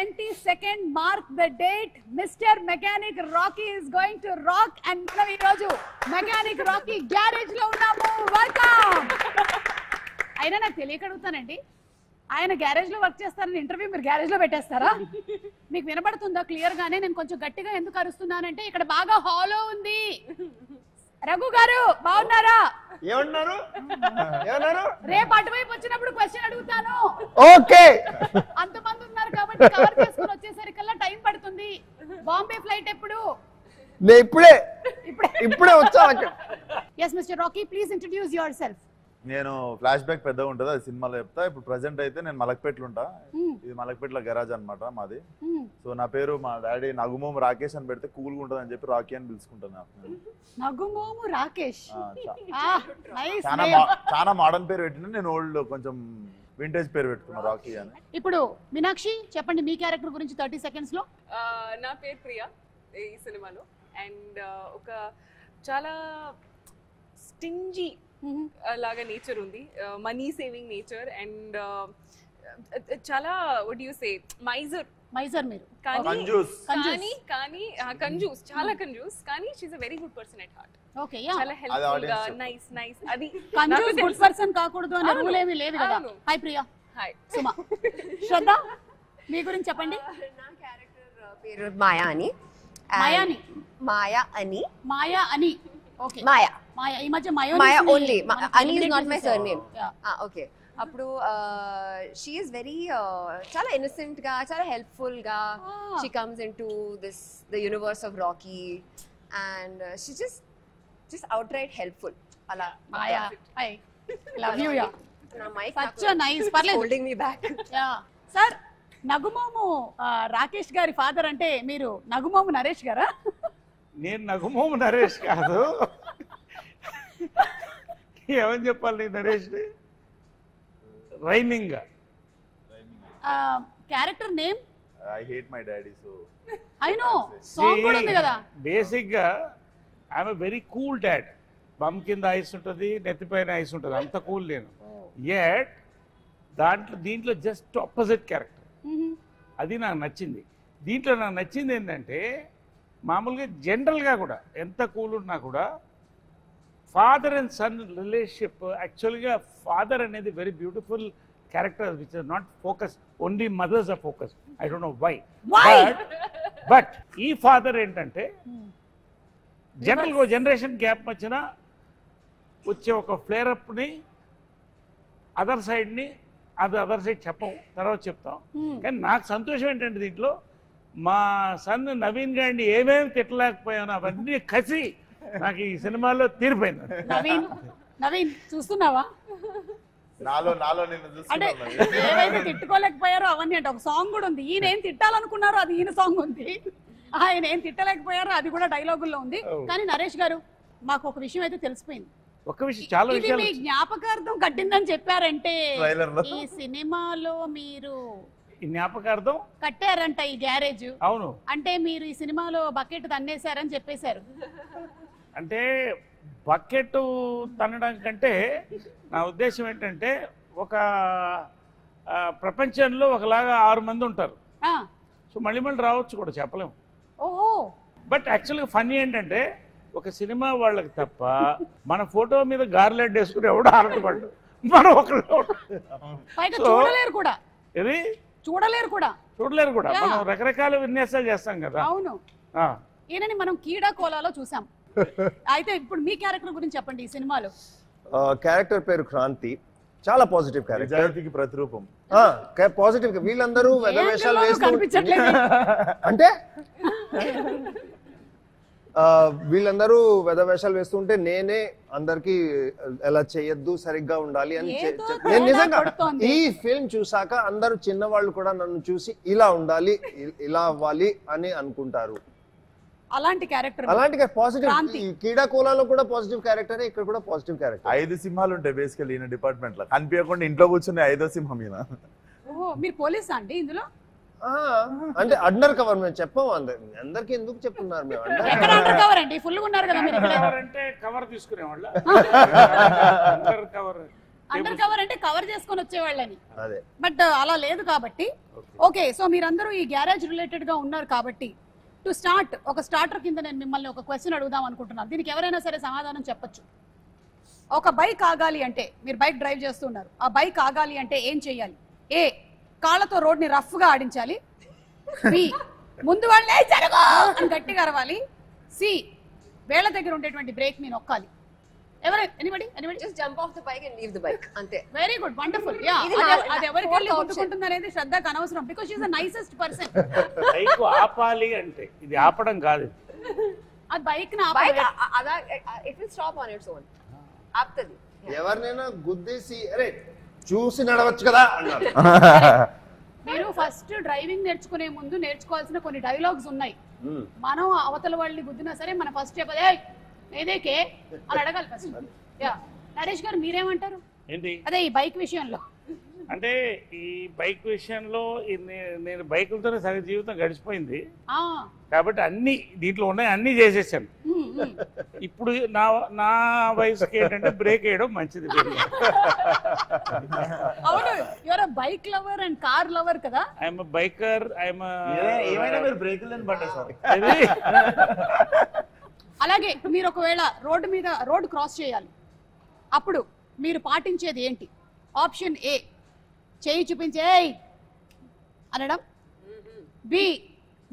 22nd mark the date. Mr. Mechanic Rocky is going to rock and మనం ఈ రోజు Mechanic Rocky garage లో ఉన్నాము. వెల్కమ్. అయినా నాకు తెలియక అడుగుతానండి, ఆయన గ్యారేజ్ లో వర్క్ చేస్తారని ఇంటర్వ్యూ మీరు గ్యారేజ్ లో పెట్టేస్తారా? మీకు వినపడుతుందా క్లియర్ గానే? నేను కొంచెం గట్టిగా ఎందుకు అరుస్తున్నానంటే ఇక్కడ బాగా హాలో ఉంది. రఘు గారు బాగున్నారా? ఏమన్నారు? రేపు అటువైపు వచ్చినప్పుడు క్వశ్చన్ అడుగుతాను. ఓకే. అంతమంది ఉన్నారు కాబట్టి కవర్ చేసుకుని వచ్చేసరికల్లా టైం పడుతుంది. బాంబే ఫ్లైట్ ఎప్పుడు? ఇప్పుడే వచ్చా. Yes mister Rocky, please introduce your yourself flashback పెద్దగా ఉంటుంది, అది సినిమాలో చెప్తా. ఇప్పుడు ప్రెసెంట్ అయితే నేను మలక్పేటలో ఉంటా. ఇది మలక్పేటలో గరాజ్ అనమాట మాది. సో నా పేరు మా డాడీ నగుమోము రాకేష్ అని పెడితే కూల్గా ఉంటుంది అని చెప్పి రాకీ అని పిలుచుకుంటాను. నగుమోము రాకేష్ చాలా మోడర్న్ పేరు పెట్టిన, నేను ఓల్డ్ కొంచెం వింటేజ్ పేరు పెట్టుకున్నా రాకీ అని. ఇప్పుడు మీనాక్షి చెప్పండి మీ క్యారెక్టర్ గురించి 30 seconds లో. నా పేరు ప్రియా ఈ సినిమాలో. అండ్ ఒక చాలా స్టింజీ లాగా నేచర్ ఉంది, మనీ సేవింగ్ నేచర్. అండ్ చాలా వాట్ యు సే మైజర్ మీరు, కానీ కంజూస్, చాలా కంజూస్. కానీ she is a very good person at heart. Okay, yeah, చాలా హెల్ప్ఫుల్ గా, నైస్. అది కంజూస్ గుడ్ పర్సన్ కాకూడదు అనే రూల్ ఏమీ లేదు కదా. హాయ్ ప్రియా. హాయ్ సుమా. శ్రద్ధ మీ గురించి చెప్పండి. నా క్యారెక్టర్ పేరు మాయా అని. మాయా అని. ఓకే, మాయా. ఈ మధ్య మాయా ఓన్లీ. అని is not my surname. Okay. అప్పుడు షీ ఈస్ వెరీ చాలా ఇన్నోసెంట్ గా, చాలా హెల్ప్ఫుల్ గా she comes into the universe of Rocky and she just outright helpful. అలా Maya. I love you. Yeah, నా మైక్ సచ్ నైస్. పర్లేదు, holding me back. Yeah sir. నగుమోము Rakesh గారి father అంటే మీరు నగుమోము నరేష్ గారా? నేను నగుమోము నరేష్ కాదు. ఏమని చెప్పాలి Naresh? Rhyming character name I hate my daddy. So I know song కూడా ఉంది కదా. బేసిక్ గా I'm very cool dad. Bum కింద ఐస్ ఉంటుంది, నెత్తిపైన ఐస్ ఉంటుంది, అంత కూల్ నేను. యట్ దీంట్లో జస్ట్ ఆపోజిట్ క్యారెక్టర్. అది నాకు నచ్చింది. దీంట్లో నాకు నచ్చింది ఏంటంటే మామూలుగా జనరల్గా కూడా ఎంత కూల్ ఉన్నా కూడా ఫాదర్ అండ్ సన్ రిలేషన్షిప్, యాక్చువల్గా ఫాదర్ అనేది very beautiful character which is not focus, only mothers are focus. I don't know why. But ఈ ఫాదర్ ఏంటంటే జనరల్గా జనరేషన్ గ్యాప్ వచ్చిన వచ్చే ఒక ఫ్లేరప్ని అదర్ సైడ్ని అదర్ సైడ్ చెప్పం, తర్వాత చెప్తాం. కానీ నాకు సంతోషం ఏంటంటే దీంట్లో మా సన్ నవీన్ గారిని ఏమేమి తిట్టలేకపోయాను అవన్నీ కసి నాకు ఈ సినిమాలో తీరిపోయింది. నవీన్ చూస్తున్నావా? నాలో అంటే ఏవైతే తిట్టుకోలేకపోయారో అవన్నీ అంటే ఒక సాంగ్ కూడా ఉంది. ఈయన ఏం తిట్టాలనుకున్నారో అది ఈయన సాంగ్ ఉంది, ఆయన ఏం తిట్టలేకపోయారో అది కూడా డైలాగుల్లో ఉంది. కానీ నరేష్ గారు మాకు ఒక విషయం అయితే తెలిసిపోయింది. ఒక విషయం, చాలా విషయాలు మీ జ్ఞాపకార్థం కట్టిందని చెప్పారంటే ఈ సినిమాలో మీరు జ్ఞాపకార్థం కట్టారంట ఈ గ్యారేజ్. అవును, అంటే మీరు ఈ సినిమాలో బకెట్ తన్నేశారని చెప్పేశారు. అంటే బకెట్ తన్నడం కంటే నా ఉద్దేశం ఏంటంటే ఒక ప్రపంచంలో ఒకలాగా 6 మంది ఉంటారు. సో మళ్ళీ రావచ్చు కూడా చెప్పలేము. ఓహో. బట్ యాక్చువల్గా ఫన్నీ ఏంటంటే ఒక సినిమా వాళ్ళకి తప్ప మన ఫోటో మీద గార్లెట్ వేసుకుని ఎవడో ఆడపడ్డు, మనం ఒకళ్ళు చూడలేరు కూడా. ఇది చూడలేరు కూడా. మనం రకరకాల విన్యాసాలు చేస్తాం కదా. అవును, ఈయనని మనం కీడా కోలాలో చూసాం. అయితే ఇప్పుడు మీ క్యారెక్టర్ గురించి చెప్పండి. ఈ సినిమాలో క్యారెక్టర్ పేరు క్రాంతి. చాలా పాజిటివ్ క్యారెక్టర్, నిజాయితీకి ప్రతిరూపం. పాజిటివ్. వీళ్ళందరూ వెధవేషాలు వేస్తూ అంటే వీళ్ళందరూ వెధవేషాలు వేస్తుంటే నేనే అందరికి ఎలా చేయొద్దు, సరిగ్గా ఉండాలి అని నేను నిజంగా ఈ ఫిల్మ్ చూసాక అందరూ చిన్నవాళ్ళు కూడా నన్ను చూసి ఇలా ఉండాలి, ఇలా అవ్వాలి అని అనుకుంటారు. అలాంటి క్యారెక్టర్, అలాంటి పాజిటివ్. కీడా కోలాలో కూడా పాజిటివ్ క్యారెక్టర్, ఇక్కడ కూడా పాజిటివ్ క్యారెక్టర్. 5 సింహాలు ఉంటాయి బేసికల్లీ ఈయన డిపార్ట్మెంట్ లో. కనిపించకుండా ఇంట్లో కూర్చుని 5వ సింహం ఈయన. ఓహో, మీరు పోలీసా అండి ఇందులో? అంటే అండర్ కవర్. మేము చెప్పాము అందరికి ఎందుకు చెప్తున్నారు? మేము అండర్ కవర్ అండి, ఫుల్ గా ఉన్నారు కదా మీరు. అంటే కవర్ తీసుకునేవాళ్ళ. అండర్ కవర్ అంటే కవర్ చేసుకొని వచ్చేవాళ్ళని, అదే బట్ అలా లేదు కాబట్టి. ఓకే, సో మీరందరూ ఈ గ్యారేజ్ రిలేటెడ్ గా ఉన్నారు కాబట్టి టు స్టార్ట్ ఒక స్టార్టర్ కింద నేను మిమ్మల్ని ఒక క్వశ్చన్ అడుగుదాం అనుకుంటున్నాను. దీనికి ఎవరైనా సరే సమాధానం చెప్పొచ్చు. ఒక బైక్ ఆగాలి అంటే, మీరు బైక్ డ్రైవ్ చేస్తున్నారు, ఆ బైక్ ఆగాలి అంటే ఏం చెయ్యాలి? ఏ, కాళ్ళతో రోడ్ని రఫ్ గా ఆడించాలి. బి, ముందు వాళ్ళే జరగో అని గట్టిగా అరవాలి. సి, వేళ్ళ దగ్గర ఉండేటువంటి బ్రేక్ ని నొక్కాలి. Anybody just jump off the bike and leave the bike అంతే. Very good, wonderful. యా, అది ఎవరికి వెళ్ళి గుర్తుకుంటుంది అనేది శ్రద్ధకు అనవసరం, because she is the nicest person. Bike ఆపాలి అంటే ఇది ఆపడం కాదు, అది బైక్ ని బైక్ ఆపాలి. it will stop on its own. ఆపుతది. ఎవరినైనా గుద్దేసి అరే చూసి నడవచ్చు కదా అన్నారు. మీరు ఫస్ట్ డ్రైవింగ్ నేర్చుకునే ముందు నేర్చుకోవాల్సిన కొన్ని డైలాగ్స్ ఉన్నాయి. మనం అవతల వాళ్ళని గుద్దినా సరే మన ఫస్ట్ చెప్పదే ఏదేకే అని అడగాలి ఫస్ట్. యా, నరేష్ గారు మీరేమంటారు? ఏంటి అదే ఈ బైక్ విషయంలో. అంటే ఈ బైక్ విషయంలో నేను బైకులతోనే సగం జీవితం గడిచిపోయింది కాబట్టి అన్ని దీంట్లో ఉన్నాయి, అన్ని చేసేసాను. ఇప్పుడు నా వయసుకి ఏంటంటే బ్రేక్ వేయడం మంచిది. అవును, your bike lover and car lover కదా. ఐఎమ్ బైకర్, ఏమైనా మీరు బ్రేకులు పడ్డా సార్. అలాగే మీరు ఒకవేళ రోడ్డు క్రాస్ చేయాలి, అప్పుడు మీరు పాటించేది ఏంటి? ఆప్షన్ ఏ, చేయి చూపించే అనడం. బి,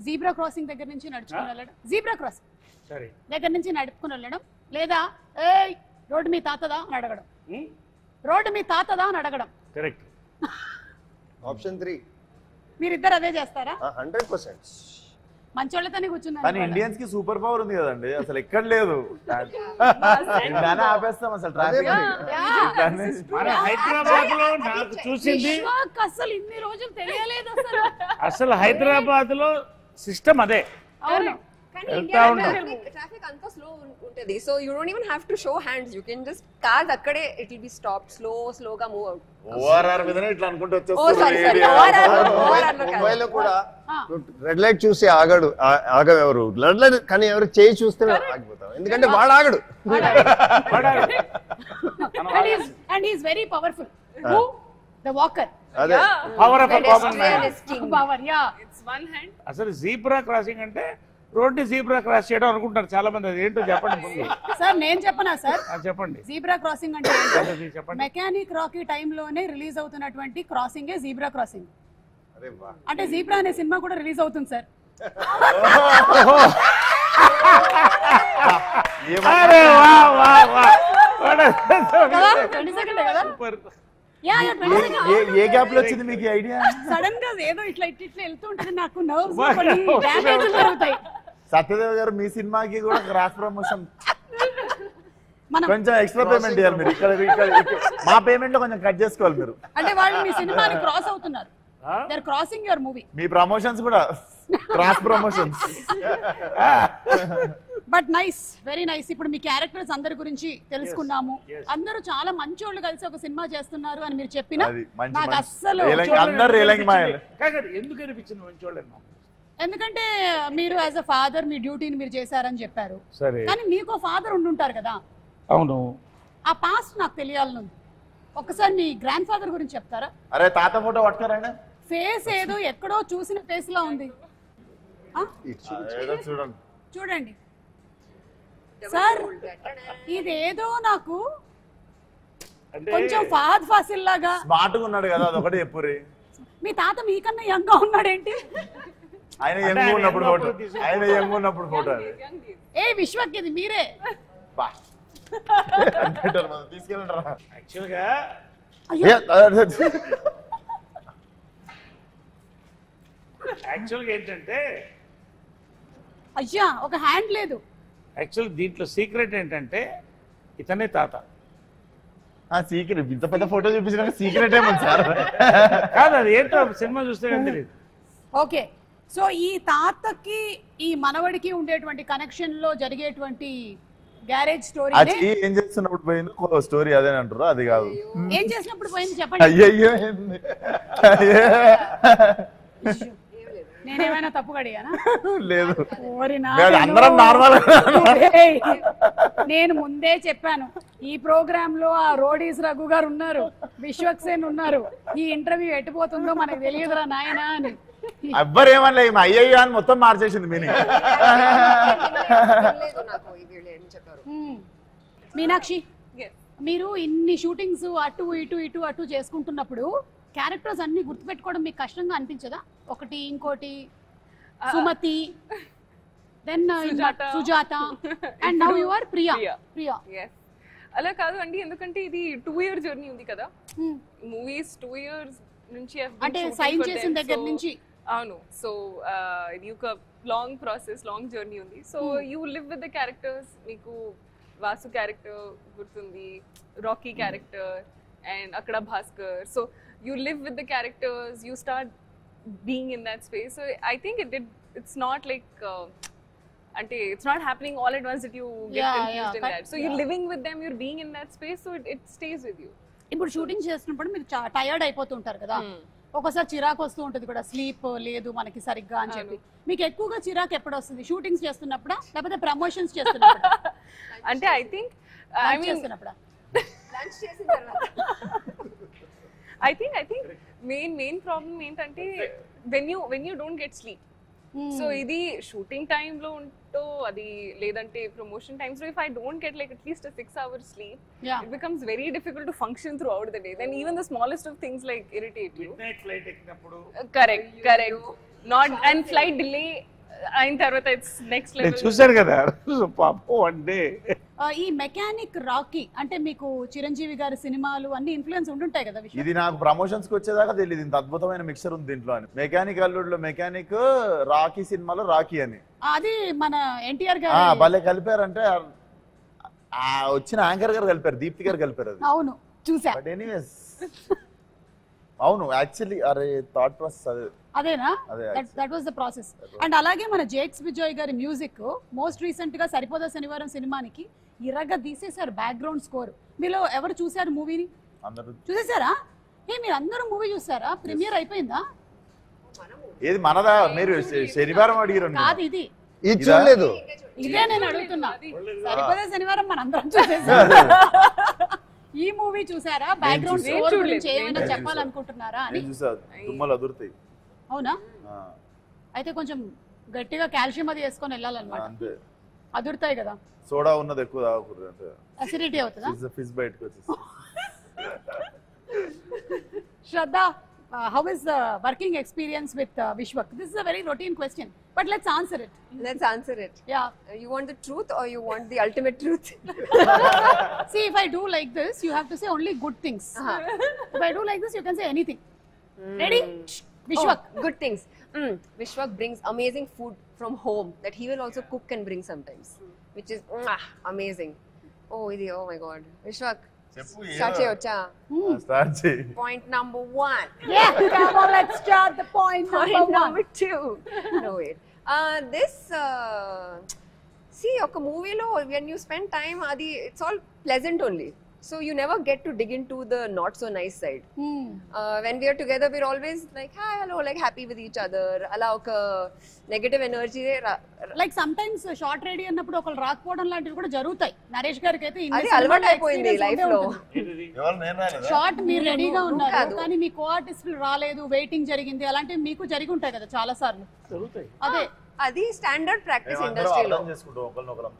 జీబ్రా క్రాసింగ్ దగ్గర నుంచి నడుచుకుని వెళ్ళడం, జీబ్రా క్రాసింగ్ దగ్గర నుంచి నడుపుకుని వెళ్ళడం. లేదా ఏయ్ రోడ్డు మీ తాతదా అని అడగడం. రోడ్డు మీ తాతదా అని అడగడం. కరెక్ట్. ఆప్షన్ 3 మీరిద్దరు అదే చేస్తారా? 100%. మంచోళ్ళతోనే కూర్చున్నారు. కానీ ఇండియన్స్ కి సూపర్ పవర్ ఉంది కదండి, అసలు ఎక్కడ లేదు. ఆపేస్తాం అసలు ట్రాఫిక్. హైదరాబాద్ లో నాకు చూసింది అసలు ఇన్ని రోజులు తెలియలేదు అసలు హైదరాబాద్ లో సిస్టమ్ అదే. అవును, కానీ ఇండియా ట్రాఫిక్ అంతా స్లో ఉంటది. So you don't even have to show hands, you can just cars అక్కడే ఇట్ విల్ బి స్టాప్డ్, స్లోగా మూవ్ అవుట్. ఓఆర్ఆర్ మీదనే ఇట్లా అనుకుంటూ ముంబైలో కూడా రెడ్ లైట్ చూసి ఆగవెవరు, రెడ్ లైట్ కానీ ఎవరు చేయి చూస్తే ఆగిపోతాం, ఎందుకంటే వాడు ఆగడు. And he is very powerful. The walker. అదే power of common man. Power, yeah. It's one hand. అసలు జీబ్రా క్రాసింగ్ అంటే రోడ్డు జీబ్రా క్రాస్ చేయడం అనుకుంటారు చాలా మంది. అది ఏంటో చెప్పండి ముందు. సార్ నేను చెప్పనా సార్? చెప్పండి. జీబ్రా క్రాసింగ్ అంటే చెప్పండి. మెకానిక్ రాకీ టైంలోనే రిలీజ్ అవుతున్నటువంటి క్రాసింగే జీబ్రా క్రాసింగ్. అరే వా, అంటే జీబ్రా అనే సినిమా కూడా రిలీజ్ అవుతుంది సార్. అరే వా వా వా. కదా 20 సెకండ్ కదా. Yeah yeah 20 second. ఏ గ్యాప్ లో వచ్చింది మీకు ఐడియా? సడన్ గా ఏదో ఇట్లా వెళ్తూ ఉంటుంది, నాకు నర్వ్స్ కొన్ని డ్యామేజ్ జరుగుతాయి. సత్యదేవ్ గారు మీ సినిమాకి కూడా క్రాస్ ప్రమోషన్ మనం కొంచెం ఎక్స్ట్రా పేమెంట్ ఇవ్వాలి మీరు. ఇక్కడ మా పేమెంట్ లో కొంచెం కట్ చేసుకోవాలి మీరు. అంటే వాళ్ళు మీ సినిమాని క్రాస్ అవుతున్నారు. They are crossing your movie. మీ ప్రమోషన్స్ కూడా cross promotions. But nice, very nice. ఇప్పుడు మీ క్యారెక్టర్స్ అందరి గురించి తెలుసుకున్నాము. అందరూ చాలా మంచోళ్ళు కలిసి ఒక సినిమా చేస్తున్నారు అని మీరు చెప్పినా నాకు అస్సలు ఎందుకు అనిపించింది మంచోళ్ళని? ఎందుకంటే మీరు యాజ్ అ ఫాదర్ మీ డ్యూటీని మీరు చేశారని చెప్పారు. కానీ మీకు ఫాదర్ ఉండుంటారు కదా. అవును. ఆ పాస్ట్ నాకు తెలియాలనుంది. ఒక్కసారి మీ గ్రాండ్ ఫాదర్ గురించి చెప్తారా? అరే తాత ఫోటో పట్టుకోరండి. ఫేస్ ఏదో ఎక్కడో చూసిన ఫేస్ లా ఉంది. చూడండి చూడండి సార్, ఇదేదో నాకు కొంచెం ఫహద్ ఫాసిల్ లాగా. స్మార్ట్ గా ఉన్నాడు కదా, అదొకటి చెప్పుర్రి. మీ తాత మీకన్నా యంగ్ గా ఉన్నాడేంటి? ఆయన యంగ్ ఉన్నప్పుడు ఫోటో, ఆయన యంగ్ ఉన్నప్పుడు ఫోటో. ఏ విశ్వక్ ఇది మీరే తీసుకెళ్ళండి. యాక్చువల్గా ఏంటంటే అయ్యా ఒక హ్యాండ్ లేదు. యాక్చువల్ దీంట్లో సీక్రెట్ ఏంటంటే ఇతనే తాత. సీక్రెట్ ఇంత పెద్ద ఫోటో చూపించిన సీక్రెట్ ఏమన్నా సార్? కాదు, అది ఏంటో సినిమా చూస్తే తెలియదు. ఓకే, సో ఈ తాతకి ఈ మనవడికి ఉండేటువంటి కనెక్షన్ లో జరిగేటువంటి గ్యారేజ్ స్టోరీ ఏం చేస్తున్నప్పుడు పోయింది స్టోరీ అదే అంటారు. అది కాదు, ఏం చేసినప్పుడు పోయింది చెప్పండి. అయ్యో నేనేమైనా తప్పు కడిగానా? లేదు ఓరి అందరం నార్మల్. నేను ముందే చెప్పాను ఈ ప్రోగ్రామ్ లో ఆ రోడీస్ రఘు గారు ఉన్నారు, విశ్వక్సేన్ ఉన్నారు, ఈ ఇంటర్వ్యూ ఎట్టిపోతుందో మనకు తెలియదురా నాయనా అని. ఎవ్వరు ఏమనలే అయ్యయ్యో అని మొత్తం మార్చేసింది మీనింగ్. మీనాక్షి, Yes. మీరు ఇన్ని షూటింగ్స్ అటు ఇటు ఇటు అటు చేసుకుంటున్నప్పుడు క్యారెక్టర్స్ అన్ని గుర్తుపెట్టుకోవడం మీకు కష్టంగా అనిపించదా? ఒకటి ఇంకోటి Sumathi, then Sujatha, and now you are Priya. Priya Yes. అలా కాదు అండి, ఎందుకంటే ఇది 2 year జర్నీ ఉంది కదా. మూవీస్ 2 years నుంచి అంటే సైన్ చేసిన దగ్గర నుంచి. అవును. సో ఇది ఒక లాంగ్ ప్రాసెస్, లాంగ్ జర్నీ ఉంది. So you live with the characters. మీకు వాసు క్యారెక్టర్ గుర్తుంది, రాకీ క్యారెక్టర్, అండ్ అక్కడ Bhaskar. So you live with the characters, you start being in that space. So I think it's not like it's not happening all at once that you get confused in that. So you're living with them, you're being in that space, so it stays with you. ఇప్పుడు shooting చేస్తున్నప్పుడు మీరు tired అయిపోతుంటారు కదా, ఒకసారి చిరాకు వస్తూ ఉంటుంది కూడా, sleep లేదు మనకి సరిగ్గా అని చెప్పి. మీకు ఎక్కువగా చిరాకు ఎప్పుడు వస్తుంది? షూటింగ్స్ చేస్తున్నప్పుడా లేకపోతే ప్రమోషన్స్ చేస్తున్నప్పుడా? అంటే ఐ థింక్ చేస్తున్నప్పుడా? I think main problem ఏంటంటే when you don't get sleep. So ఇది షూటింగ్ టైమ్ లో ఉంటో అది లేదంటే ప్రమోషన్ టైమ్స్ లో if I don't get like at least a 6 hours sleep, it becomes very difficult to function throughout the day. Then even the smallest of things like irritate you. Midnight flight ఎక్కినప్పుడు. Correct. Not and flight delay అయిన తర్వాత it's next level. చూశారు కదా పాపం one day. ఈ mechanic Rocky అంటే మీకు చిరంజీవి గారి సినిమాలు అన్ని ఇన్ఫ్లుయెన్స్ ఉంటుంటాయి కదా. ఇది నాకు ప్రమోషన్స్ కి వచ్చేదాకా తెలియదు ఇంత అద్భుతమైన మిక్సర్ ఉంది దీంట్లో అని. మెకానిక్ అల్లుడులో మెకానిక్, రాకీ సినిమాలో రాకీ అని. అది మన ఎన్టీఆర్ గారు భలే కలిపారంటే వచ్చిన యాంకర్ గారు కలిపారు, దీప్తి గారు కలిపారు అది. అవును చూసా. బట్ ఎనీవేస్ అవును యాక్చువల్లీ అరే థాట్ ప్రాసెస్ అదేనా? That was the process. And అలాగే మన జేక్స్ విజయ్ గారి మ్యూజిక్ మోస్ట్ రీసెంట్ గా సరిపోదా శనివారం సినిమానికి ఇరగా తీసేశారు బ్యాక్గ్రౌండ్ స్కోర్. మీలో ఎవరు చూసారు మూవీని? చూసేసారా? మీరు అందరూ మూవీ చూసారా? ప్రీమియర్ అయిపోయిందా? ఏది మనదా? మీరు శనివారం అడిగారు కాదు, ఇది చూడలేదు. ఇదే నేను అడుగుతున్నా. సరిపోదా శనివారం మనందరం చూసేసారు. ఈ మూవీ చూసారా? బ్యాక్గ్రౌండ్ స్కోర్ గురించి ఏమైనా చెప్పాలనుకుంటున్నారా అని? తుమ్మలు అదురుతాయి. అవునా? అయితే కొంచెం గట్టిగా కాల్షియం అది వేసుకొని వెళ్ళాలన్నమాట. అదురుతాయి కదా. సోడా ఉన్నది ఎక్కువ తాగకూడదు అంటే అసిడిటీ అవుతుందా? ఫిష్ బయటకు వచ్చేసి. శ్రద్ధ, how is the working experience with Vishwak? This is a very routine question, but let's answer it. Let's answer it. Yeah. You want the truth or you want the ultimate truth? See, if I do like this, you have to say only good things. If I do like this, you can say anything. Ready? Vishwak. Oh, good things. Vishwak brings amazing food from home that he will also cook and bring sometimes, which is amazing. Oh my God. Vishwak, start cheyocha. Start chey. Point number 1. Yeah, come on, let's start the point number 2. No, wait. This, see, oka movie lo, when you spend time, it's all pleasant only. So you never get to dig into the not so nice side. When we are together, we're always like, hi, hello, like happy with each other. Ala oka negative energy. Like sometimes short ready అన్నప్పుడు ఒకళ్ళు రాకపోవడం లాంటివి కూడా జరుగుతాయి. నరేష్ గారికి అయితే అది అలవాటు అయిపోయింది లైఫ్ లో. షార్ట్ మీరు రెడీగా ఉన్నారు కానీ మీ కో ఆర్టిస్టులు రాలేదు, వెయిటింగ్ జరిగింది, అలాంటివి మీకు జరిగి ఉంటాయి కదా చాలా సార్లు. అదే అది స్టాండర్డ్ ప్రాక్టీస్ ఇండస్ట్రీలో.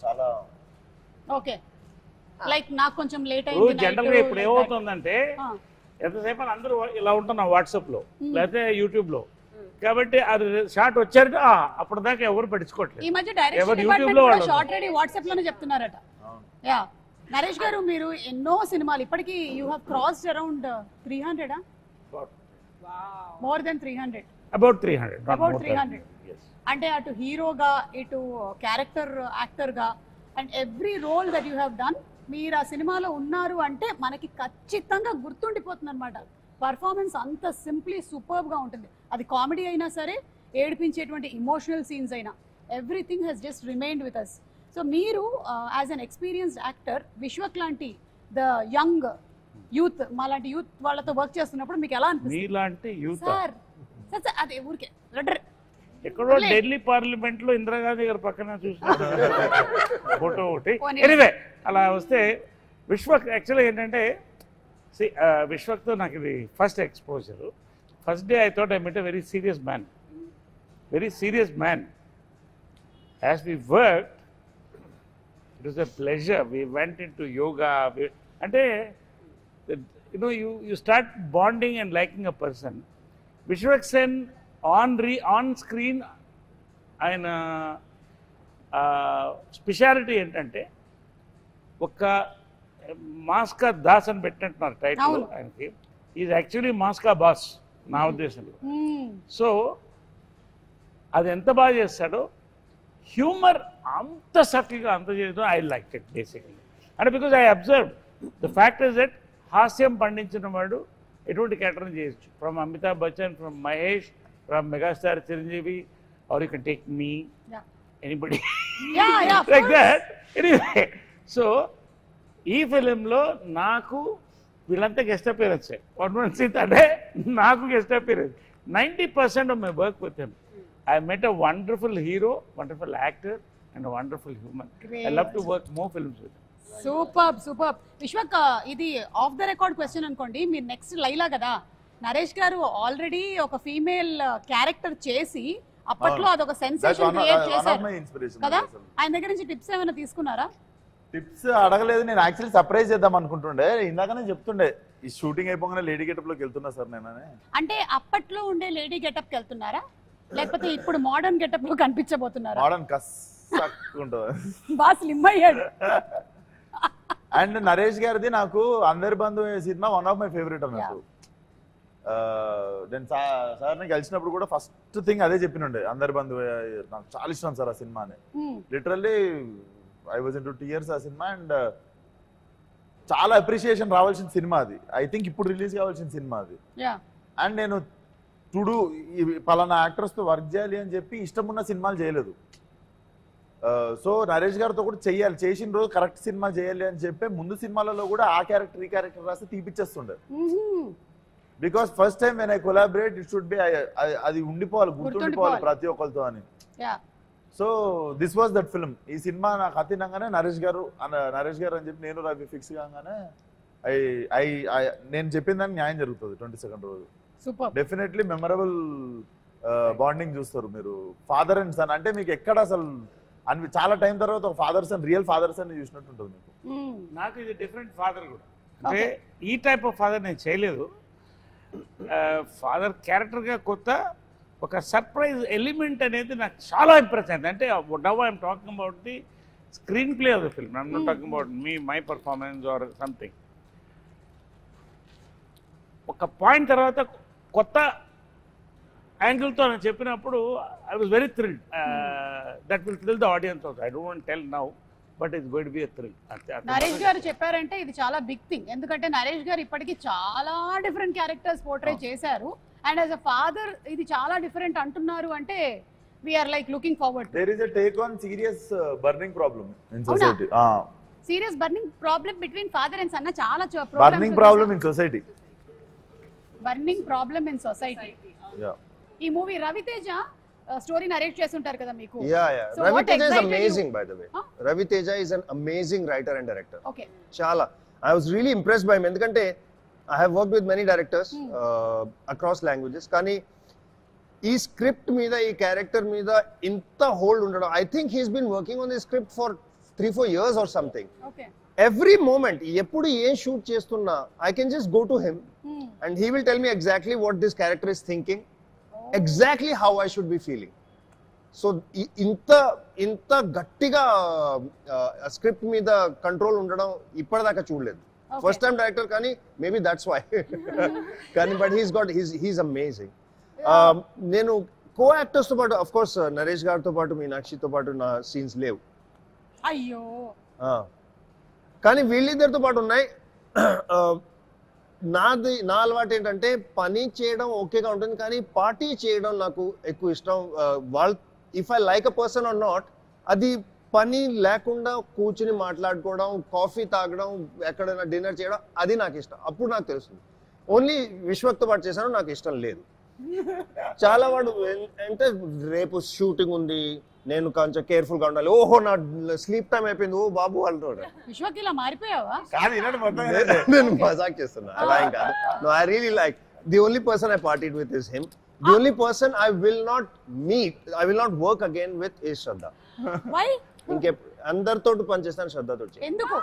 చాలా ఓకే. లైక్ నాకు కొంచెం లేట్ అయింది. జనరల్ గా ఇప్పుడు ఏమవుతుందంటే ఎంతసేపు అందరూ ఇలా ఉంటున్నాం వాట్సాప్ లో లేకపోతే యూట్యూబ్ లో, కాబట్టి అది షార్ట్ వచ్చారంటే అప్పుడు దాకా ఎవరు పట్టించుకోవట్లేదు. ఈ మధ్య డైరెక్షన్ డిపార్ట్మెంట్ కూడా షార్ట్ రెడీ వాట్సాప్ లోనే చెప్తున్నారట. యా నరేష్ గారు, మీరు ఎన్నో సినిమాలు ఇప్పటికి you have crossed around 300. More than 300. About 300. అంటే అటు హీరోగా ఇటు క్యారెక్టర్ యాక్టర్ గా and every role that you have done, మీరు ఆ సినిమాలో ఉన్నారు అంటే మనకి ఖచ్చితంగా గుర్తుండిపోతుంది అనమాట. పర్ఫార్మెన్స్ అంత సింప్లీ సూపర్బ్ గా ఉంటుంది. అది కామెడీ అయినా సరే, ఏడిపించేటువంటి ఇమోషనల్ సీన్స్ అయినా, everything he's just remained with us. So మీరు as an experienced actor Vishwak లాంటి ద యంగ్ యూత్, మాలాంటి యూత్ వాళ్ళతో వర్క్ చేస్తున్నప్పుడు మీకు ఎలా అనిపిస్తుంది? మీలాంటి యూత్ సార్ అదే ఊరికే ఎక్కడో ఢిల్లీ పార్లమెంట్ లో ఇందిరాగాంధీ గారి పక్కన చూసిన ఫోటో ఒకటి. ఎనీవే అలా వస్తే విశ్వక్ యాక్చువల్గా ఏంటంటే విశ్వక్తో నాకు ఇది first exposure. First day I thought I met a very serious man. As we work it was a pleasure. We went into yoga. అంటే you start bonding and liking a person. Vishwak Sen on screen ఆయన speciality ఏంటంటే ఒక మాస్కా దాస్ అని పెట్టినట్టున్నారు title ఆయనకి. Is actually మాస్కా boss నా ఉద్దేశంలో. So అది ఎంత బాగా చేస్తాడో, హ్యూమర్ అంత సటిల్గా అంత చేయడం ఐ లైక్ ఇట్ బేసిక్లీ. అంటే because I observe the fact is that హాస్యం పండించిన వాడు ఎటువంటి క్యారెక్టర్ని చేయొచ్చు. From Amitabh Bachchan, from Mahesh, from megastar Chiranjeevi, or you can take me anybody like that. Anyway so ఈ ఫిలింలో నాకు వీళ్ళంతా గెస్ట్ అపియరెన్స్. అంటే నాకు guest appearance 90% of my work with him. I met a wonderful hero, wonderful actor, and a wonderful human. Great. I love to work more films with him. Super. Vishwak, ఇది of the record question అనుకోండి. మీరు next Laila కదా, నరేష్ గారు already ఒక female character చేసి అప్పట్లో అదొక sensation create చేశారు కదా. ఆయన దగ్గర నుంచి టిప్స్ ఏమైనా తీసుకున్నారా? టిప్స్ అడగలేదు. నేను యాక్చువల్లీ సర్ప్రైజ్ చేద్దాం అనుకుంటుండే. ఇందాకనే చెప్తుండే ఈ షూటింగ్ అయిపోగానే లేడీ గెటప్ లోకి వెళ్తున్నా సార్ నేను. అంటే అప్పట్లో ఉండే లేడీ గెటప్ కి వెళ్తున్నారా, లేకపోతే ఇప్పుడు మోడర్న్ గెటప్ లో కనిపించబోతున్నారా? మోడర్న్ కస్సక్కుంటుంది. బాగా స్లిమ్ అయ్యాడు. అండ్ నరేష్ గారిది నాకు అందరి బంధు సినిమా వన్ ఆఫ్ మై ఫేవరెట్ అన్నట్టు. నేను సార్ని కలిసినప్పుడు కూడా ఫస్ట్ థింగ్ అదే చెప్పినుండే, అందరి బంధు నాకు చాలా ఇష్టం సార్ ఆ సినిమా అని. Literally I was into tears ఆ సినిమా. అండ్ చాలా అప్రిషియేషన్ రావాల్సిన సినిమా అది. ఐ థింక్ ఇప్పుడు రిలీజ్ కావాల్సిన సినిమా అది. అండ్ నేను టుడు పలానా యాక్టర్స్తో వర్క్ చేయాలి అని చెప్పి ఇష్టం ఉన్న సినిమాలు చేయలేదు. సో నరేష్ గారితో కూడా చెయ్యాలి, చేసిన రోజు కరెక్ట్ సినిమా చేయాలి అని చెప్పి ముందు సినిమాలలో కూడా ఆ క్యారెక్టర్ ఈ క్యారెక్టర్ రాసి తీపిచ్చేస్తుండే. Because first time when I collaborate it should be, అది ఉండిపోవాలి, గుర్తుండిపోవాలి ప్రతి ఒక్కరితో అని. So this was that film. ఈ సినిమా నాకు అతినంగానే నరేష్ గారు అని చెప్పి నేను రవి ఫిక్స్ కాగానే నేను చెప్పిన దానికి న్యాయం జరుగుతుంది 22nd రోజు. డెఫినెట్లీ మెమరబుల్ బాండింగ్ చూస్తారు మీరు. ఫాదర్ అండ్ సన్ అంటే మీకు ఎక్కడ అసలు చాలా టైం తర్వాత ఒక father son, real father son చూసినట్టు ఉంటుంది మీకు. నాకు ఇది డిఫరెంట్ ఫాదర్ కూడా. అంటే ఈ టైప్ ఆఫ్ ఫాదర్ నేను చేయలేదు. ఫాదర్ క్యారెక్టర్గా కొత్త ఒక సర్ప్రైజ్ ఎలిమెంట్ అనేది నాకు చాలా ఇంప్రెస్ అయింది. అంటే now I'm talking about the screen play of the film. I'm not talking about my performance or something. ఒక పాయింట్ తర్వాత కొత్త యాంగిల్తో నేను చెప్పినప్పుడు I was very thrilled. That will thrill the audience also. I don't want tell now, but it's going to be a thrill. Naresh గారు చెప్పారంటే ఇది చాలా big thing. ఎందుకంటే నరేష్ గారు ఇప్పటికీ చాలా డిఫరెంట్ క్యారెక్టర్స్ పోర్ట్రే చేశారు. అండ్ యాజ్ అ ఫాదర్ ఇది చాలా డిఫరెంట్ అంటున్నారు అంటే we are like looking forward to. There is a take on serious burning problem in society. Serious burning problem between father and son na chaala burning problem in society. Burning problem in society. Yeah. ఈ movie Raviteja story narrate చేస్తుంటారు కదా మీకు. So Raviteja is amazing by the way. Raviteja is an amazing writer and director. Okay. Chala. I was really impressed by him ఎందుకంటే I have worked with many directors across languages. కానీ ఈ script మీద, ఈ character మీద ఇంత hold ఉండడం, I think he's been working on this script for 3-4 years or something. Okay. Every moment ఎప్పుడు ఏం షూట్ చేస్తున్నా I can just go to him and he will tell me exactly what this character is thinking. Exactly how I should be feeling. So ఇంత గట్టిగా script మీద control ఉండడం ఇప్పటిదాకా చూడలేదు. First time director కానీ మేబీ దట్స్ వై. కానీ but he's amazing. నేను co actors తో పాటు ఆఫ్ కోర్స్ నరేష్ గారితో పాటు మీనాక్షితో పాటు నా సీన్స్ లేవు. అయ్యో. కానీ వీళ్ళిద్దరితో పాటు ఉన్నాయి. నా అలవాటు ఏంటంటే పని చేయడం ఓకేగా ఉంటుంది కానీ పార్టీ చేయడం నాకు ఎక్కువ ఇష్టం. వాళ్ళు if I like a person are not, అది పని లేకుండా కూర్చుని మాట్లాడుకోవడం, కాఫీ తాగడం, ఎక్కడైనా డిన్నర్ చేయడం, అది నాకు ఇష్టం. అప్పుడు నాకు తెలుస్తుంది. ఓన్లీ విశ్వక్తో పాటు చేశాను, నాకు ఇష్టం లేదు. చాలా వాడు అంటే రేపు షూటింగ్ ఉంది, నేను కొంచెం కేర్ఫుల్ గా ఉండాలి, ఓహో నా స్లీప్ టైం అయిపోయింది, ఓ బాబు అంటాడు. విశ్వకి ఇలా మారిపోయావా? కాదు వినండి మొత్తం నేను మజాక్ చేస్తున్నా, అలా ఏం కాదు. No, I really like the only person I partied with is him. The only person I will not work again with is Shraddha. Why? ఇంకే అందరితో పనిచేస్తాను, శ్రద్ధతో చేయను. ఎందుకు?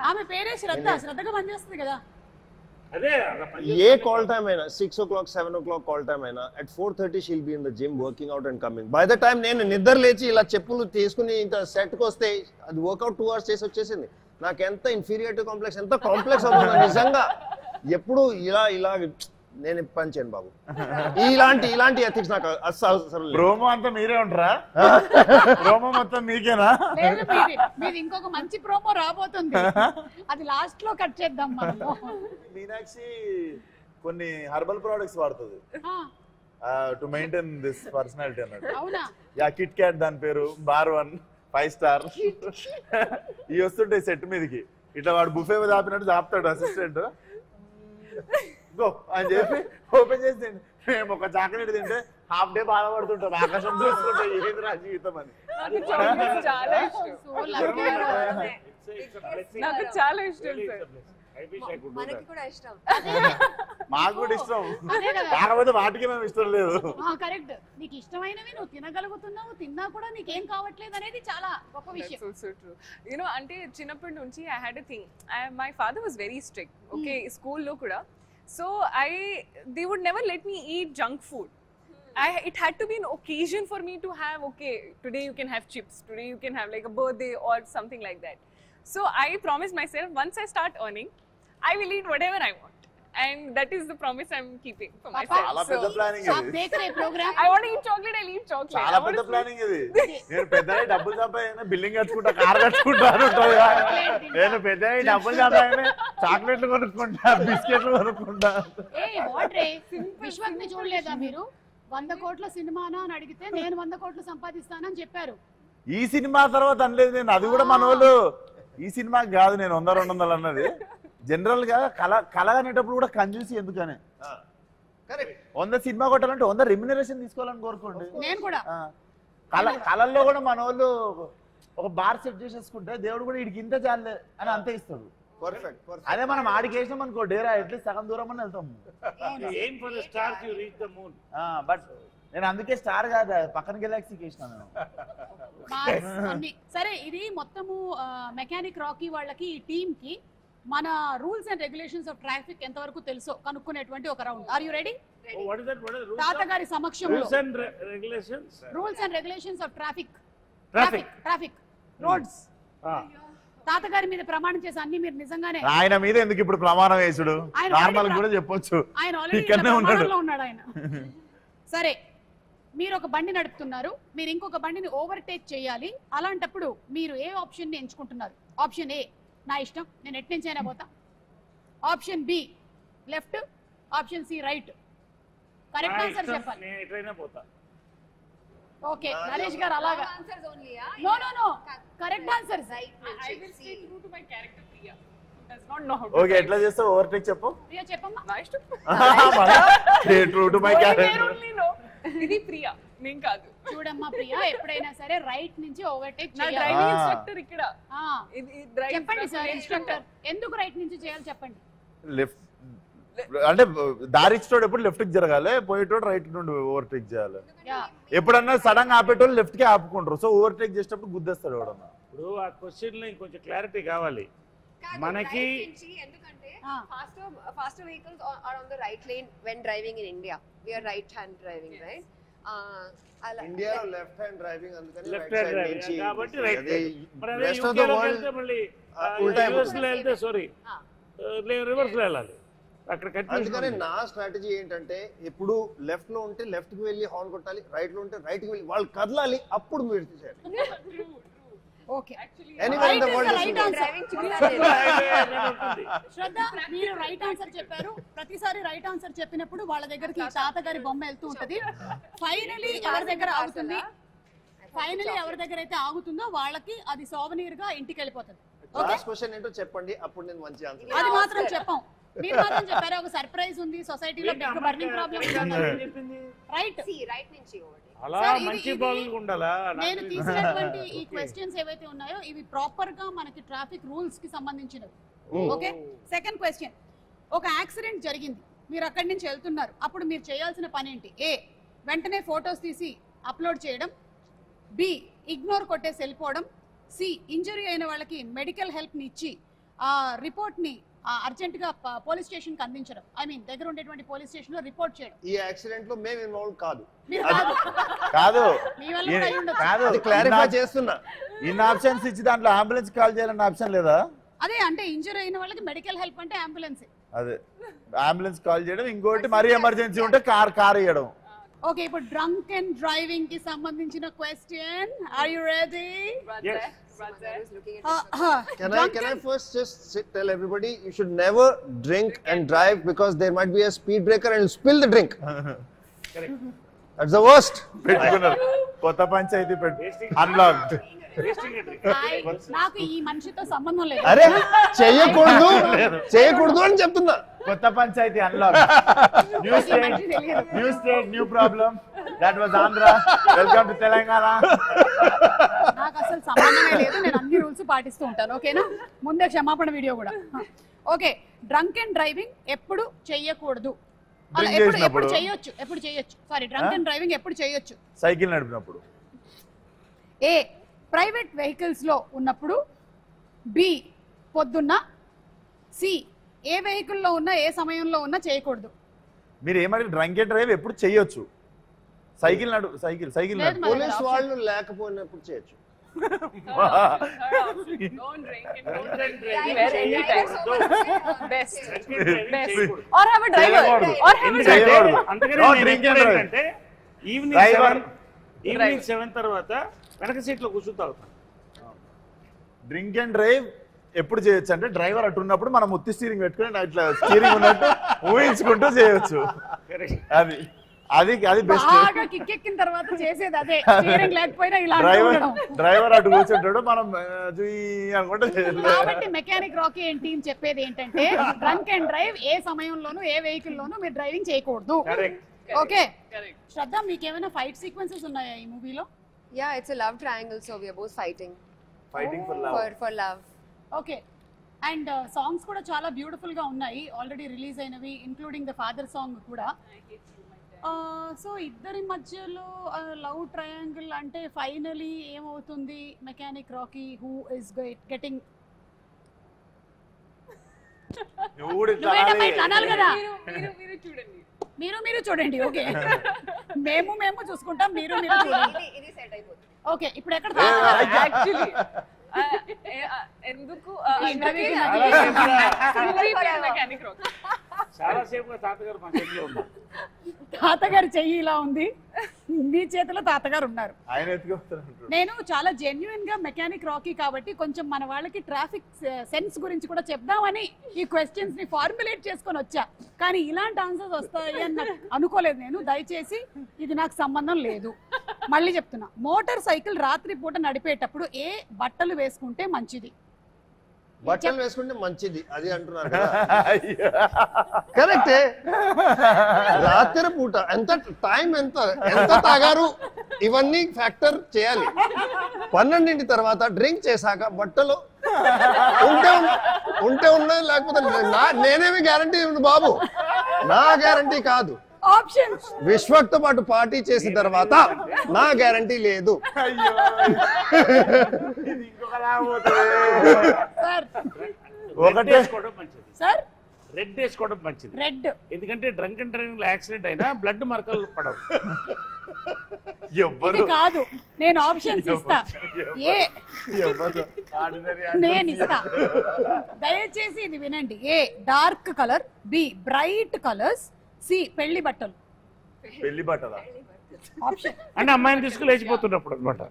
ఆమె పేరే శ్రద్ధ, శ్రద్ధగా పనిచేస్తుంది కదా. అదే ఏ కాల్ టైమ్ అయినా 6 o'clock 7 o'clock కాల్ టైమ్ అయినా at 4:30 she'll be in the gym working out and coming. By the time నేను నిద్ర లేచి ఇలా చెప్పులు తీసుకుని ఇంకా సెట్ కి వస్తే అది వర్కౌట్ 2 hours చేసి వచ్చేసింది. నాకు ఎంత ఇన్ఫీరియారిటీ కాంప్లెక్స్, ఎంత కాంప్లెక్స్ అవుతుంది నిజంగా. ఎప్పుడు ఇలా నేను పని చేయను బాబు. ఇలాంటి ఎథిక్స్ నాకు అసలు. ప్రోమో అంతా మీరే ఉంటారా? ప్రోమో మొత్తం మీకేనా? మీది ఇంకొక మంచి ప్రోమో రాబోతుంది, అది లాస్ట్ లో కట్ చేద్దాం మనము. మీనాక్షి కొన్ని హెర్బల్ ప్రొడక్ట్స్ వాడుతుంది టు మెయింటైన్ దిస్ పర్సనాలిటీ అన్నట్టు. అవునా? యా, కిట్ క్యాట్ దాని పేరు, బార్ 1 5 star. ఇవి వస్తుంటాయి సెట్ మీదకి, ఇట్లా వాడు బుఫే మీద ఆపినట్టు ఆపుతాడు అసిస్టెంట్. గో అని చెప్పి ఓపెన్ చేసి మేము ఒక చాక్లెట్ తింటే హాఫ్ డే బాధపడుతుంటాం, ఆకాశం చూసుకుంటే ఏది రా జీవితం అని. చాలా ఇష్టం, నాకు చాలా ఇష్టం సార్. మనకి కూడా ఇష్టం, మాకు కూడా ఇష్టం, కాకపోతే వాటికి మేము ఇష్టం లేదు. కరెక్ట్, నీకు ఇష్టమైనవి నువ్వు తినగలుగుతున్నావు, తిన్నా కూడా నీకేం కావట్లేదు అనేది చాలా గొప్ప విషయం. So true. యూనో అంటే చిన్నప్పటి నుంచి I had a thing, my father was very strict. Okay, స్కూల్లో కూడా. So they would never let me eat junk food. It had to be an occasion for me to have, okay, today you can have chips, today you can have like a birthday or something like that. So I promised myself, once I start earning, I will eat whatever I want. And that is the promise I'm keeping for myself. చాలా పెద్ద planning ఇది. I want to eat chocolate, I'll eat chocolate. చాలా పెద్ద planning ఇది. నేను పెద్దగా డబ్బులు సంపాదించిన బిల్డింగ్ కట్టుకుంటా, కార్ కట్టుకుంటా అని ఉంటుంది. నేను పెద్దగా డబ్బులు సంపాదించిన చాక్లెట్లు కొనుక్కుంటా, బిస్కెట్లు కొనుక్కుంటా. విశ్వక్ని చూడలేదా మీరు? 100 కోట్ల సినిమానా అని అడిగితే నేను 100 కోట్లు సంపాదిస్తానని చెప్పారు. ఈ సినిమా తర్వాత అనలేదు నేను, అది కూడా మన వాళ్ళు ఈ సినిమాకి కాదు నేను 100-200 అన్నది. జనరల్ గా కళ అనేటప్పుడు కూడా కంజూసి ఎందుకనే. 100 సినిమా కొట్టాలంటే 100 రెమ్యునరేషన్ తీసుకోవాలని కోరుకోండి. నేను కూడా కళల్లో కూడా మన వాళ్ళు ఒక బార్ సెట్ చేసేసుకుంటే దేవుడు కూడా వీడికి ఇంత చాలే అని అంతే ఇస్తాడు. అదే మనం ఆడికి వేసినాం అనుకో డేరా, అట్లీస్ట్ సగం దూరం అని వెళ్తాము. బట్ నేను అందుకే స్టార్ కాదు, పక్కన గెలాక్సీకి వేసినా నేను. సరే, ఇది మొత్తము మెకానిక్ రాకీ వాళ్ళకి, ఈ టీమ్ కి మన rules and regulations of traffic ఎంతవరకు తెలుసో కనుక్కునేటువంటి ఒక రౌండ్. Are you ready? తాతగారి సమక్షంలో rules and regulations of traffic roads. తాతగారి మీద ప్రమాణం చేసి అన్ని మీరు నిజంగానే. ఆయన మీద ఎందుకు ఇప్పుడు ప్రమాణం వేసుడు, నార్మల్ కూడా చెప్పొచ్చు. ఆయన ఆల్రెడీ ఉన్నాడు ఆయన. సరే, మీరు ఒక బండి నడుపుతున్నారు, మీరు ఇంకొక బండిని ఓవర్టేక్ చేయాలి. అలాంటప్పుడు మీరు ఏ ఆప్షన్ ని ఎంచుకుంటున్నారు? ఆప్షన్ ఏ, నా ఇష్టం, నేను ఎటు నుంచి అయినా పోతా. Option B, left. Option C, right. Correct answer చెప్పాలి. ఓకే, నరేష్ గారు అలాగా. No, correct answer. ఓకే, ఎట్లా చేస్తావు ఓవర్టేక్ చెప్పు. ప్రియా చెప్పమ్మా. నా ఇష్టం. True to my character. ఇది ప్రియా, నేను కాదు. చూడమ్మా ప్రియా, ఎప్పుడైనా సరే రైట్ నుంచి ఓవర్టేక్ చేయాలి. డ్రైవింగ్ ఇన్స్ట్రక్టర్ ఇక్కడ. చెప్పండి సార్, ఇన్స్ట్రక్టర్ ఎందుకు రైట్ నుంచి చేయాలి చెప్పండి. లెఫ్ట్ అంటే దారి ఇచ్చేటోడు ఎప్పుడు లెఫ్ట్ కి జరగాలి, పోయేటోడు రైట్ నుండి ఓవర్టేక్ చేయాలి. ఎప్పుడన్నా సడన్ గా ఆపేటోళ్ళు లెఫ్ట్ కి ఆపుకుంటారు, సో ఓవర్టేక్ చేసేటప్పుడు గుద్దేస్తాడు ఎవడన్నా. ఇప్పుడు ఆ క్వశ్చన్ లో ఇంకొంచెం క్లారిటీ కావాలి మనకి. ఎందుకంటే faster vehicles are on the right lane when driving in India. We are right hand driving, right? ఇండియాలో లెఫ్ట్ హ్యాండ్ డ్రైవింగ్, అందుకని లెఫ్ట్ హ్యాండ్ డ్రైవింగ్ కాబట్టి రైట్. మరి అదే యూకే లో వెళ్తే మళ్ళీ రివర్స్ లో వెళ్తే రివర్స్ లో వెళ్ళాలి. అక్కడ అందుకని నా స్ట్రాటజీ ఏంటంటే, ఎప్పుడు లెఫ్ట్ లో ఉంటే లెఫ్ట్ కి వెళ్ళి హార్న్ కొట్టాలి, రైట్ లో ఉంటే రైట్ కి వెళ్ళి వాళ్ళు కదలాలి, అప్పుడు మీరు చేయాలి. ఓకే, శ్రద్ధ మీరు రైట్ ఆన్సర్ చెప్పారు. ప్రతిసారి రైట్ ఆన్సర్ చెప్పినప్పుడు వాళ్ళ దగ్గరికి తాతగారి బొమ్మ వెళ్తూ ఉంటది. ఫైనలీ ఎవరి దగ్గర ఆగుతుంది, ఎవరి దగ్గర అయితే ఆగుతుందో వాళ్ళకి అది సోవనీర్ గా ఇంటికి వెళ్ళిపోతుంది. లాస్ట్ క్వశ్చన్ ఏంటో చెప్పండి, అప్పుడు నేను మంచి ఆన్సర్. అది మాత్రం చెప్పాం. మీరు మాత్రం చెప్పారు ఒక సర్ప్రైజ్ ఉంది సొసైటీలో big burning problem right right నుంచి అలా మంచి బాగులు ఉండాలా నేను తీసినటువంటి ఈ క్వశ్చన్స్ ఏవైతే ఉన్నాయో ఇవి ప్రాపర్ గా మనకి ట్రాఫిక్ రూల్స్ కి సంబంధించినవి ఓకే సెకండ్ క్వశ్చన్ ఒక యాక్సిడెంట్ జరిగింది మీరు అక్కడి నుంచి వెళ్తున్నారు అప్పుడు మీరు చేయాల్సిన పని ఏంటి ఏ వెంటనే ఫొటోస్ తీసి అప్లోడ్ చేయడం బి ఇగ్నోర్ కొట్టేసి వెళ్ళిపోవడం సి ఇంజరీ అయిన వాళ్ళకి మెడికల్ హెల్ప్ ని ఇచ్చి ఆ రిపోర్ట్ ని అర్జెంట్ గా పోలీస్ స్టేషన్ కి అందించడం ఐ మీన్ దగ్గర ఉండేటువంటి పోలీస్ స్టేషన్ లో రిపోర్ట్ చేయడం ఈ యాక్సిడెంట్ లో మేము ఇన్వాల్వ్ కాదు మీరు కాదు కాదు మీ వల్ల కూడా అయి ఉండొచ్చు. కాదు అది క్లారిఫై చేస్తున్నా ఇన్ని ఆప్షన్స్ ఇచ్చి దాంట్లో అంబులెన్స్ కాల్ చేయాలన్న ఆప్షన్ లేదా అదే అంటే ఇంజరీ అయిన వాళ్ళకి మెడికల్ హెల్ప్ అంటే అంబులెన్స్ అదే అంబులెన్స్ కాల్ చేయడం ఇంకోటి మరీ ఎమర్జెన్సీ ఉంటే కార్ ఇవ్వడం ఓకే ఇప్పుడు డ్రంక్ అండ్ డ్రైవింగ్ కి సంబంధించిన question are you ready Yes. Can I first just tell everybody you should never drink and drive because there might be a speed breaker and spill the drink. Correct. That's the worst. పెట్టుకున్నారు కొత్త పంచాయతీ పెట్టు unlocked నాకు ఈ మనిషితో సంబంధం లేదు అరే చేయకూడదు అని చెప్తున్నా కొత్త panchayati unlock new state new problem that was Andhra welcome to Telangana నాకు అసలు సంబంధమే లేదు నేను అన్ని రూల్స్ పాటిస్తూ ఉంటాను ఓకేనా ముందే క్షమాపణ వీడియో కూడా ఓకే డ్రంక్ అండ్ డ్రైవింగ్ ఎప్పుడు చెయ్యకూడదు అలా ఎప్పుడు చేయొచ్చు సారీ డ్రంక్ అండ్ డ్రైవింగ్ ఎప్పుడు చేయొచ్చు సైకిల్ నడిపినప్పుడు ఏ ప్రైవేట్ వెహికల్స్ లో ఉన్నప్పుడు బి పొద్దున్న సి ఏ వెహికల్లో ఉన్నా ఏ సమయంలో ఉన్నా చేయకూడదు మీరు ఏమంటే డ్రంక్ అండ్ డ్రైవ్ ఎప్పుడు చెయ్యొచ్చు సైకిల్ లేదు మరి. పోలీస్ వాళ్ళు లేకపోయినప్పుడు చేయొచ్చు Don't drink and don't drive anytime. Best. or have a driver or have a driver ఎందుకంటే ఈవినింగ్ 7 తర్వాత వెనక సీట్ లో కూర్చుని తాగుతాం డ్రింక్ అండ్ డ్రైవ్ ఎప్పుడు చేయొచ్చు అంటే డ్రైవర్ అటు ఉన్నప్పుడు మనం ముత్తి స్టీరింగ్ పెట్టుకుని ఇట్లా స్టీరింగ్ ఉన్నట్టు ఊహించుకుంటూ చేయొచ్చు అది బెస్ట్ బాగా కిక్కెక్కిన తర్వాత చేసేది అదే స్టీరింగ్ లేకపోయినా ఇలా డ్రైవర్ అటు కూర్చుంటాడు మనం అనుకుంటే కాబట్టి మెకానిక్ రాకీ అండ్ టీమ్ చెప్పేది ఏంటంటే డ్రంక్ అండ్ డ్రైవ్ ఏ సమయంలోనూ ఏ వెహికల్ లోనూ మీరు డ్రైవింగ్ చేయకూడదు ఓకే శ్రద్ధ మీకేమైనా ఫైట్ సీక్వెన్సెస్ ఉన్నాయా ఈ మూవీలో yeah it's a love triangle so we are both fighting for love okay and songs కూడా చాలా బ్యూటిఫుల్ గా ఉన్నాయి ఆల్రెడీ రిలీజ్ అయినవి ఇంక్లూడింగ్ ద ఫాదర్ సాంగ్ కూడా సో ఇద్దరి మధ్యలో లవ్ ట్రయాంగిల్ అంటే ఫైనలీ ఏమవుతుంది mechanic Rocky who is getting అనాలి కదా మీరు చూడండి మీరు చూడండి ఓకే మేము చూసుకుంటాం మీరు చూడండి ఇది సెట్ అయిపోతుంది ఓకే ఇప్పుడు ఎక్కడ యాక్చువల్లీ ఎందుకు మెకానిక్ రాకీ చాలా సేపుగా తాతగారు మా చేతిలో ఉన్నారు తాతగారి చెయ్యి ఇలా ఉంది మీ చేతిలో తాతగారు ఉన్నారు ఆయన ఎత్తుకొస్తారు నేను చాలా జెన్యున్ గా మెకానిక్ రాకీ కాబట్టి కొంచెం మన వాళ్ళకి ట్రాఫిక్ సెన్స్ గురించి కూడా చెప్దామని ఈ క్వశ్చన్స్ ని ఫార్ములేట్ చేసుకొని వచ్చా కానీ ఇలాంటి ఆన్సర్స్ వస్తాయి అని నాకు అనుకోలేదు నేను దయచేసి ఇది నాకు సంబంధం లేదు మళ్ళీ చెప్తున్నా మోటార్ సైకిల్ రాత్రి పూట నడిపేటప్పుడు ఏ బట్టలు వేసుకుంటే మంచిది బట్టలు వేసుకుంటే మంచిది అది అంటున్నారు కరెక్టే రాత్రి పూట ఎంత టైం ఎంత తాగారు ఇవన్నీ ఫ్యాక్టర్ చేయాలి 12 తర్వాత డ్రింక్ చేశాక బట్టలు ఉంటే ఉన్నది లేకపోతే నేనేమి గ్యారంటీ బాబు నా గ్యారంటీ కాదు ఆప్షన్స్ విశ్వక్తో పాటు పార్టీ చేసిన తర్వాత నా గ్యారంటీ లేదు సార్ ఒకటి వేసుకోవడం మంచిది సార్ రెడ్ వేసుకోవడం మంచిది రెడ్ ఎందుకంటే డ్రంక్ అండ్ డ్రైవింగ్ లో యాక్సిడెంట్ అయినా బ్లడ్ మరకలు పడవు ఇది కాదు నేను ఆప్షన్స్ ఇస్తా ఏ నేను ఇస్తా దయచేసి ఇది వినండి A dark colour B bright colours C పెళ్లి బట్టలు ఆప్షన్ అంటే అమ్మాయిని తీసుకుని లేచిపోతున్నప్పుడు అనమాట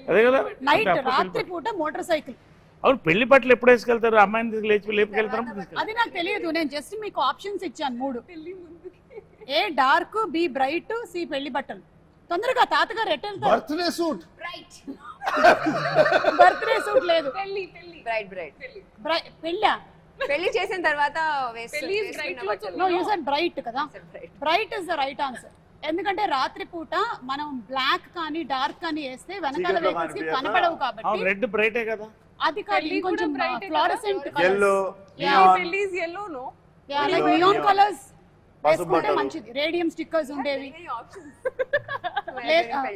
అదే కదా నైట్ రాత్రి పూట మోటార్ సైకిల్ అవును పెళ్లి బట్టలు ఎప్పుడు వేసుకెళ్తారు అమ్మాయిని తీసుకు లేపుకెళ్తారు అది నాకు తెలియదు నేను జస్ట్ మీకు ఆప్షన్స్ ఇచ్చాను 3 A dark B bright C పెళ్లి బట్టలు తొందరగా తాతగారు ఎట్టెళ్తారు బర్త్డే సూట్ బర్త్డే సూట్ లేదు బ్రైట్ పెళ్ళా పెళ్లి చేసిన తర్వాత పెళ్లి is bright clothes no you said bright కదా, bright is the right answer. ఎందుకంటే రాత్రి పూట మనం బ్లాక్ కానీ డార్క్ కానీ వేస్తే వెనకాల వెహికల్స్ కి కనపడవు కాబట్టి రెడ్ బ్రైటే కదా. అది కాదు ఇంకొంచెం ఫ్లోరసెంట్ yellow పెళ్లి is yellow, no? Like neon colours వేసుకుంటే మంచిది. రేడియం స్టిక్కర్స్ ఉండేవి.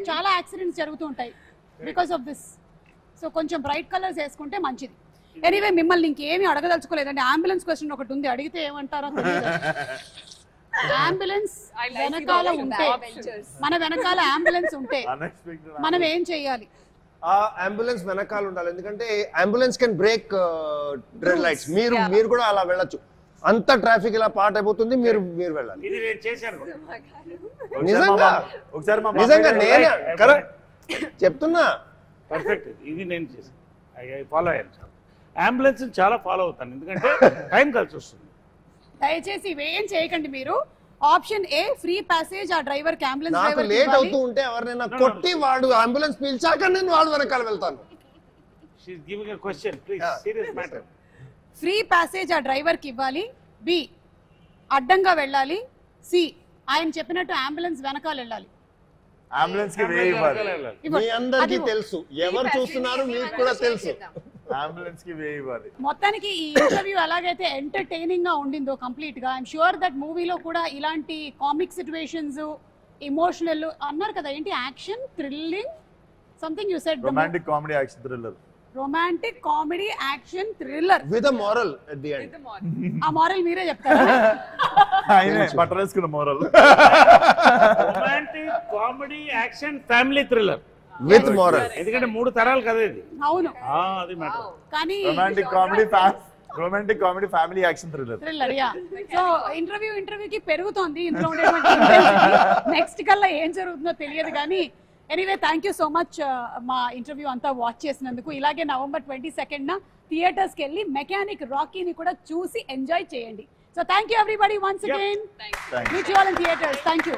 చాలా యాక్సిడెంట్స్ జరుగుతూ ఉంటాయి బికాస్ ఆఫ్ దిస్. సో కొంచెం బ్రైట్ కలర్స్ వేసుకుంటే మంచిది. ఎనీవే మిమ్మల్ని ఇంకేమీ అడగదలుచుకోలేదండి. అంబులెన్స్ క్వశ్చన్ ఒకటి ఉంది, అడిగితే ఏమంటారో తెలియదు. అంబులెన్స్ వెనకాల ఉంటే, మన వెనకాల అంబులెన్స్ ఉంటే మనం ఏం చెయ్యాలి? ఆ అంబులెన్స్ వెనకాల ఉండాలి, ఎందుకంటే ambulance can break red lights. మీరు కూడా అలా వెళ్ళొచ్చు. అంత ట్రాఫిక్ ఇలా పాట్ అయిపోతుంది, మీరు వెళ్ళాలి. ఇది నేను చేశాను. నిజంగా ఒకసారి నిజంగా నేనే కరెక్ట్ చెప్తున్నా. పర్ఫెక్ట్. ఇది నేను చేశాను, ఫాలో అయ్యాను. అంబులెన్స్ చాలా ఫాలో అవుతాను, ఎందుకంటే టైం కలిసి వస్తుంది. దయచేసి ఇవేం చేయకండి మీరు. ఆప్షన్ ఏ ఫ్రీ ప్యాసేజ్ ఆ డ్రైవర్ కి, అంబులెన్స్ నాకు డ్రైవర్ లేట్ అవుతూ ఉంటే ఎవరినైనా కొట్టి వాడు అంబులెన్స్ పిలిచాక నేను వాడు వెనకాల వెళ్తాను. She is giving a question, please, serious matter. Free passage ఆ డ్రైవర్ కి ఇవ్వాలి. బి అడ్డంగా వెళ్ళాలి. సి ఆయన చెప్పినట్టు అంబులెన్స్ వెనకాల వెళ్ళాలి. అంబులెన్స్ కి వే ఇవ్వాలి. మీ అందరికీ తెలుసు, ఎవరు చూస్తున్నారు మీకు కూడా తెలుసు. అంబులెన్స్ కి వే ఇవ్వాలి. మొత్తానికి ఈ ఇంటర్వ్యూ ఎలాగైతే ఎంటర్టైనింగ్ గా ఉండిందో కంప్లీట్ గా, ఐఎమ్ షూర్ దట్ మూవీలో కూడా ఇలాంటి కామిక్ సిచ్యువేషన్స్, ఎమోషనల్ అన్నారు కదా, ఏంటి action, thrilling, something you said, romantic comedy action thriller. Romantic comedy action thriller with a moral at the end. ఆ మోరల్ మీరే చెప్తారా? ఆయనే బట్టలు వేసుకున్న moral. Romantic comedy action family thriller with moral. ఎందుకంటే 3 తరాలు కదా ఇది. అవును, అది మ్యాటర్. కానీ romantic comedy family action thriller. Thriller yeah. So ఇంటర్వ్యూకి పెరుగుతోంది ఇంట్లో ఉండేటువంటి నెక్స్ట్ కల్లా ఏం జరుగుతుందో తెలియదు కానీ, anyway thank you so much మా ఇంటర్వ్యూ అంతా వాచ్ చేసినందుకు. ఇలాగే November 22న థియేటర్స్కి వెళ్ళి మెకానిక్ రాకీని కూడా చూసి ఎంజాయ్ చేయండి. So thank you everybody once again. Meet you all in theatres. Thank you.